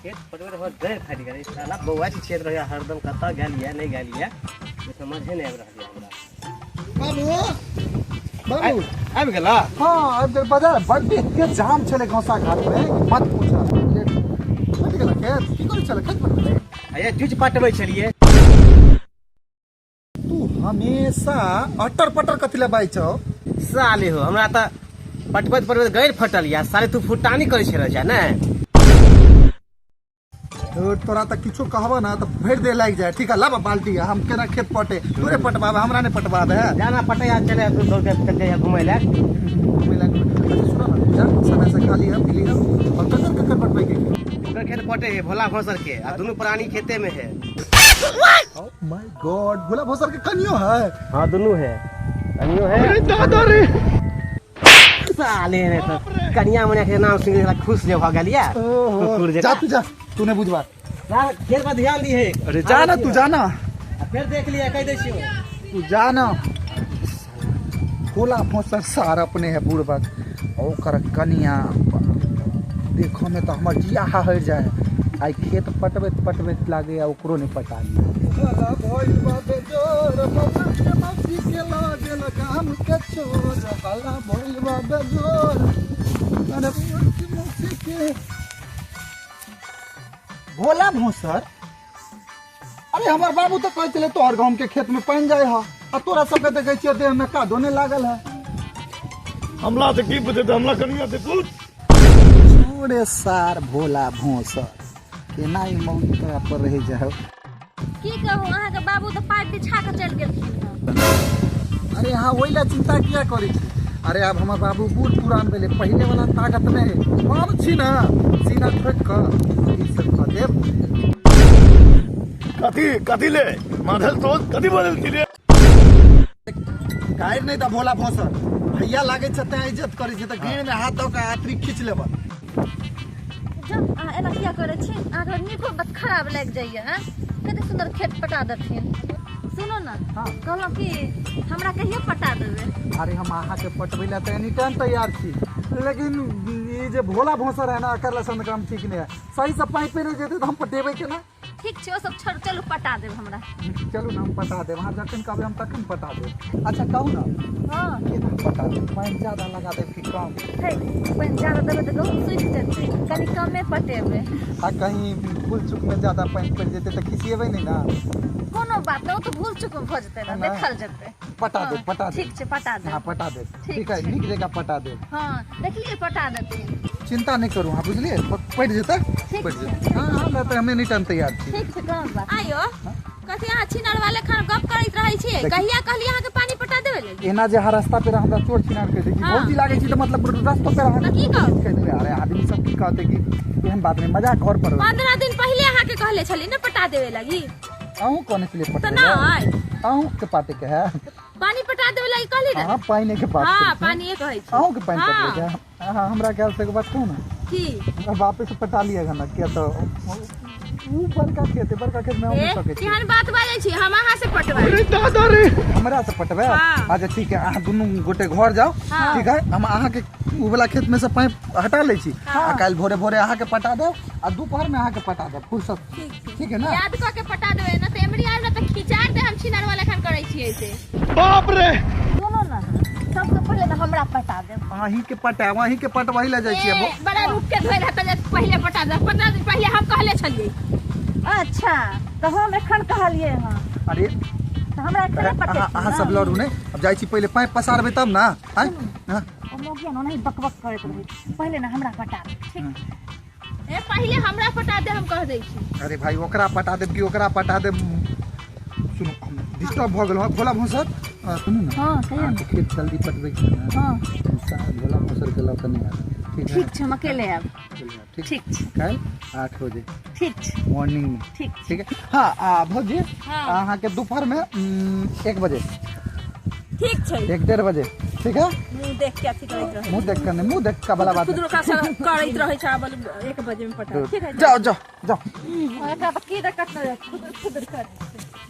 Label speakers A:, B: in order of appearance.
A: खेत पटवे तो गए फाटी करे साला बौआ के क्षेत्र रहे हरदम कता गेलिया नहीं गेलिया ये समझे नहीं आब रहलिया हमरा
B: बाबू
A: आबि गेला।
B: हाँ अब बाजार बड्डी के जाम चले गौसा घाट में मत पूछा फट गेला खेत की करे चले खेत पर
A: अये जुज पटबै छलिए
B: तू हमेशा अटर पटर कथिले बाई छौ
A: साले हो हमरा त पटबैत पटबैत गैर फटल या साले तू फुटानी करे छे रजा ना
B: तोरा तक किछो कहबा ना तो भर दे लाग जाए ठीक है ला बाल्टी हम केना खेत पटे तोरे पटवाबे हमरा ने पटवाबे
A: जाना पटया चले तू दौड़ के चल जा घुमै ले
B: मिला सुनो ना जा समय से खाली है मिली है और ककर पटबै के
A: ओकर खेत पटे है भोला भोसर के आ दोनों प्राणी खेते में है।
B: ओह माय गॉड भोला भोसर के कनियो है।
A: हां दोनों है कनियो है।
B: अरे दादा रे
A: साले ने तो कनिया मने के नाम सुन के खुश जे भ गेलिया
B: जा तू जा तूने बुझवा
A: ना खेत पर ध्यान दी है।
B: अरे जाना तू जाना
A: फिर देख लिया कह दे छियो
B: तू जाना भोला भोसर सार अपने है बुढ़बा ओकर कनिया देखो में तो हमर जिया हर जाए आई खेत पटबैत पटबैत लागे ओकरो ने पटा लिया भइल बाबे जोर भोसर के मौसी के लागल काम के चोर हल्ला भइल बाबे जोर अरे मौसी के भोला भोसर अरे हमार बाबू तो कहते तोहर गांव के खेत में पानी जाए हा आ तोरा सबके देखे छियै देह में कादो ने लागल है
C: हमला तो की बुझे हमला कनिया से कुछ
B: छोड़े सार भोला भोसर केना ई मौत तोरा पर रह जाओ
D: की कहूं अहाँ के बाबू तो पार्ट बिछा के चल गेलखिन।
B: अरे हाँ ओइला चिंता किया करी छी अरे अब हमार बाबू बूढ़ पुरान भेले पहले वाला ताकत नहीं हम छी ना सीना ठोक कर ई सब खा देब
C: कथी ले माधल तो कथी बोलल छी रे
B: गायर नहीं था भोला भोसर भैया लागे छते इज्जत करी छै त घेर में हाथ दो के आतरी खींच लेबा
D: जब एना किया करे छी अहाँ निको बस खराब लग जाइए हैं कते सुंदर खेत पटा देथिन। सुनो ना
B: हाँ।
D: कहलो कि हमरा कहियो पटा देबे।
B: अरे हम आहा के पटबै ला त एनी टाइम तैयार छी लेकिन ये जे भोला भोसर है ना अकरला संक्रम ठीक नहीं है सही से पाइप पे नहीं जेते तो हम पटेबै के ना
D: ठीक छै ओ सब छोड़ चलू पटा देब हमरा।
B: चलू ना हम पटा देब वहाँ जखन कहबै हम तखन पटा देब। अच्छा कहू ना
D: हां
B: केना पटा देब पानी ज्यादा लगा देब कि कम
D: हे पानी ज्यादा देबे तो गहूं सूख जेतै कनी कमे पटेबे
B: आ कहीं भूल चूक में ज्यादा पानी पड़ जेते तो खिसिएबै नहीं ना
D: कोनो बात नहीं तो भूल चुक भ जेतै ना देखल जेतै
B: पटा देब पटा देब
D: ठीक छै पटा देब।
B: हाँ पटा देब
D: ठीक
B: ठीक है
D: छै।
B: नीक जगह पटा देब
D: हां देखलिए पटा देतै
B: चिंता नहीं करू हाँ बुझलिए पड़ जेतै
D: ठीक
B: पड़
D: छै।
B: जेतै हाँ हाँ मैं तो हमें एनी टाइम तैयार छी
D: ठीक छै कोनो बात
E: आयो कथी अहाँ छिनर वाले खान गप करैत रहै छियै कहिया कहली अहाँ के पानी पटा देबे ले
B: एना जे रास्ता पे हमरा चोर छिनार कर देखी
E: हाँ।
B: बहुत लागे छी तो मतलब रास्ता पे
E: तो की कहू?
B: कह देबे अरे आदमी सब की कहते कि एहन बात नहीं मजाक घर पर
E: 15 दिन पहले अहाँ के कहले छली ना पटा देबे लगी
B: आहू कोने के लिए
E: तो
B: पटा
E: नहीं
B: आहू के पाते के है
E: पानी पटा देबे लगी कहली ना।
B: हां पानी के पास
E: हां पानी ये कहै छी
B: आहू के पानी
E: हाँ।
B: पटा दे हां हमरा ख्याल से एक बात कहूं ना
E: की
B: हमरा वापस पटा लिएगा ना क्या तो बड़का खेत में हम
E: ए
B: सके छी
E: केहन बात बाजै छी हम अहाँ से पटबै
B: अरे दादा रे हमरा से पटबे
E: हाँ।
B: अच्छा ठीक है अहाँ दुनू गोटे घर जाओ
E: हाँ।
B: ठीक है हम अहाँ के उ वाला खेत में से पाइप हटा ले छी
E: हाँ।
B: आ काल भोरे भोरे अहाँ के पटा दे आ दोपहर में अहाँ के पटा दे फुर्सत ठीक है ना
E: याद क के पटा देबे ना तो एमरी आइब ना तो खिचार दे हम छिनर वाले खान करै छियै से।
C: बाप रे
D: सुनो ना सबसे पहले तो हमरा पटा देब।
B: अहीं के पटा वहीं के पटवाई ले जाय छियै
E: ए, बड़ा रुक के धोइ रहत जे पहले पटा दे 15 दिन पहले हम कहले छलिए।
D: अच्छा तो हम एखन कहलिए हां
B: अरे
D: तो हमरा एखन पटे
B: अहाँ सब लड़ू नहीं अब जाय छी पहले पाइप पसारबे तब ना हैं हां
D: ओ मोगिया न नहीं बकबक करैत रही पहले ना हमरा पटा दे ठीक।
E: ए पहले हमरा पटा दे हम कह दै छी।
B: अरे भाई ओकरा पटा देब कि ओकरा पटा देब सुनो डिस्टर्ब भ गेल भोला भोसर सुनू ना
D: हां कहियो
B: अहाँ के खेत जल्दी पटबै छी ना
D: हां
B: भोला भोसर के लौक नहीं आते ठीक है
D: ठीक छै हम अकेले आब
B: ठीक
D: ठीक छै
B: कल 8 बजे
D: ठीक छै
B: मॉर्निंग में
D: ठीक
B: ठीक है हाँ भौजी
E: हाँ।
B: अहाँ के दोपहर में 1 बजे
E: ठीक छै
B: 1-1:30 बजे ठीक है
E: मुंह देख के अथी करैत रह
B: मुंह देख का वाला बात
E: खुदरो का करैत रहै छै 1 बजे में पटा ठीक है
B: जाओ जाओ जाओ
D: एकरा त की दिक्कत नहीं खुद कर